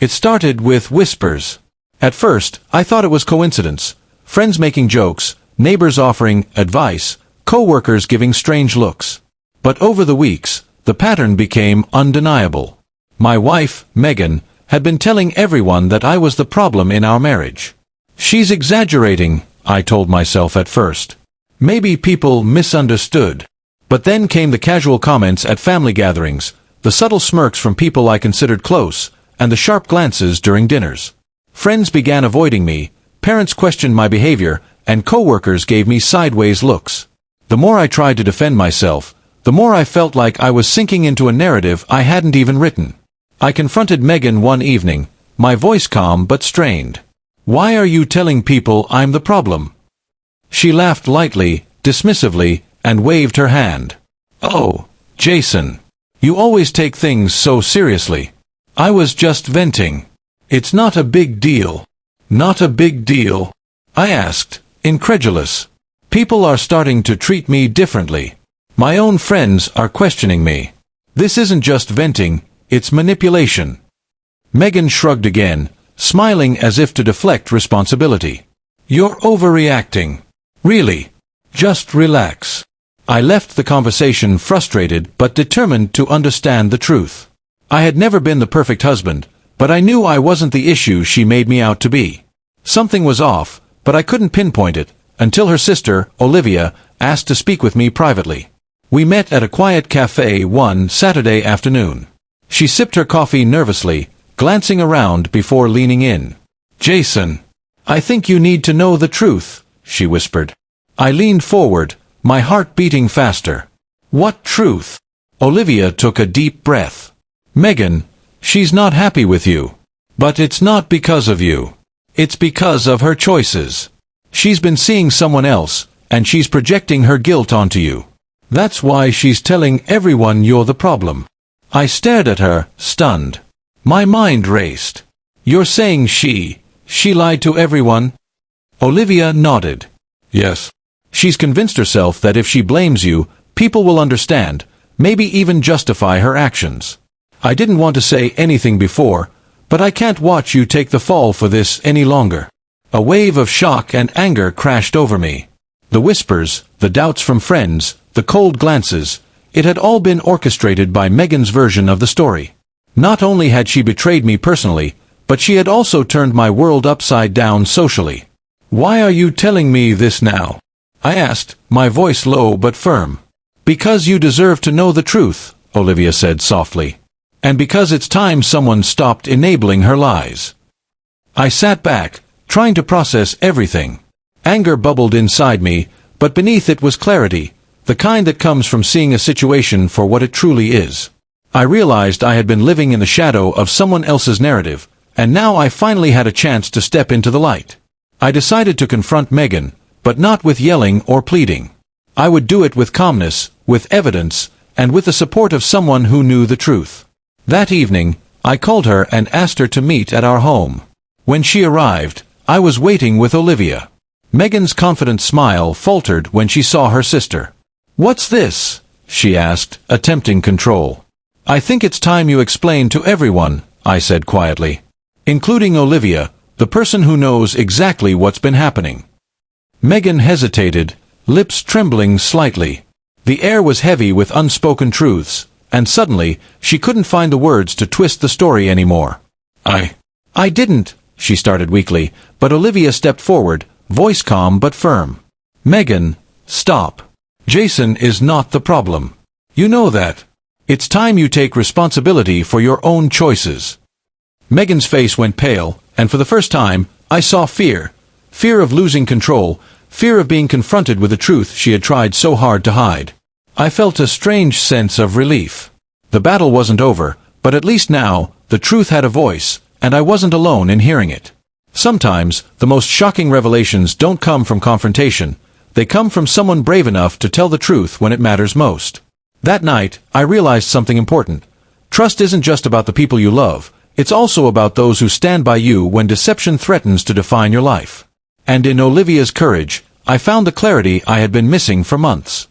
It started with whispers. At first, I thought it was coincidence. Friends making jokes, neighbors offering advice, co-workers giving strange looks. But over the weeks, the pattern became undeniable. My wife, Megan, had been telling everyone that I was the problem in our marriage. She's exaggerating, I told myself at first. Maybe people misunderstood. But then came the casual comments at family gatherings, the subtle smirks from people I considered close, and the sharp glances during dinners. Friends began avoiding me, parents questioned my behavior, and co-workers gave me sideways looks. The more I tried to defend myself, the more I felt like I was sinking into a narrative I hadn't even written. I confronted Megan one evening, my voice calm but strained. "Why are you telling people I'm the problem?" She laughed lightly, dismissively, and waved her hand. "Oh, Jason. You always take things so seriously. I was just venting. It's not a big deal." "Not a big deal?" I asked, incredulous. "People are starting to treat me differently. My own friends are questioning me. This isn't just venting, it's manipulation." Megan shrugged again, smiling as if to deflect responsibility. "You're overreacting. Really. Just relax." I left the conversation frustrated but determined to understand the truth. I had never been the perfect husband, but I knew I wasn't the issue she made me out to be. Something was off, but I couldn't pinpoint it, until her sister, Olivia, asked to speak with me privately. We met at a quiet cafe one Saturday afternoon. She sipped her coffee nervously, glancing around before leaning in. "Jason, I think you need to know the truth," she whispered. I leaned forward, my heart beating faster. "What truth?" Olivia took a deep breath. "Megan, she's not happy with you. But it's not because of you. It's because of her choices. She's been seeing someone else, and she's projecting her guilt onto you. That's why she's telling everyone you're the problem." I stared at her, stunned. My mind raced. "You're saying she lied to everyone?" Olivia nodded. "Yes. She's convinced herself that if she blames you, people will understand, maybe even justify her actions. I didn't want to say anything before, but I can't watch you take the fall for this any longer." A wave of shock and anger crashed over me. The whispers, the doubts from friends, the cold glances, it had all been orchestrated by Megan's version of the story. Not only had she betrayed me personally, but she had also turned my world upside down socially. "Why are you telling me this now?" I asked, my voice low but firm. "Because you deserve to know the truth," Olivia said softly. "And because it's time someone stopped enabling her lies." I sat back, trying to process everything. Anger bubbled inside me, but beneath it was clarity, the kind that comes from seeing a situation for what it truly is. I realized I had been living in the shadow of someone else's narrative, and now I finally had a chance to step into the light. I decided to confront Megan, but not with yelling or pleading. I would do it with calmness, with evidence, and with the support of someone who knew the truth. That evening, I called her and asked her to meet at our home. When she arrived, I was waiting with Olivia. Megan's confident smile faltered when she saw her sister. "What's this?" she asked, attempting control. "I think it's time you explain to everyone," I said quietly. "Including Olivia, the person who knows exactly what's been happening." Megan hesitated, lips trembling slightly. The air was heavy with unspoken truths, and suddenly, she couldn't find the words to twist the story anymore. I didn't," she started weakly, but Olivia stepped forward, voice calm but firm. "Megan, stop. Jason is not the problem. You know that. It's time you take responsibility for your own choices." Megan's face went pale, and for the first time, I saw fear. Fear of losing control, fear of being confronted with the truth she had tried so hard to hide. I felt a strange sense of relief. The battle wasn't over, but at least now, the truth had a voice, and I wasn't alone in hearing it. Sometimes, the most shocking revelations don't come from confrontation. They come from someone brave enough to tell the truth when it matters most. That night, I realized something important. Trust isn't just about the people you love, it's also about those who stand by you when deception threatens to define your life. And in Olivia's courage, I found the clarity I had been missing for months.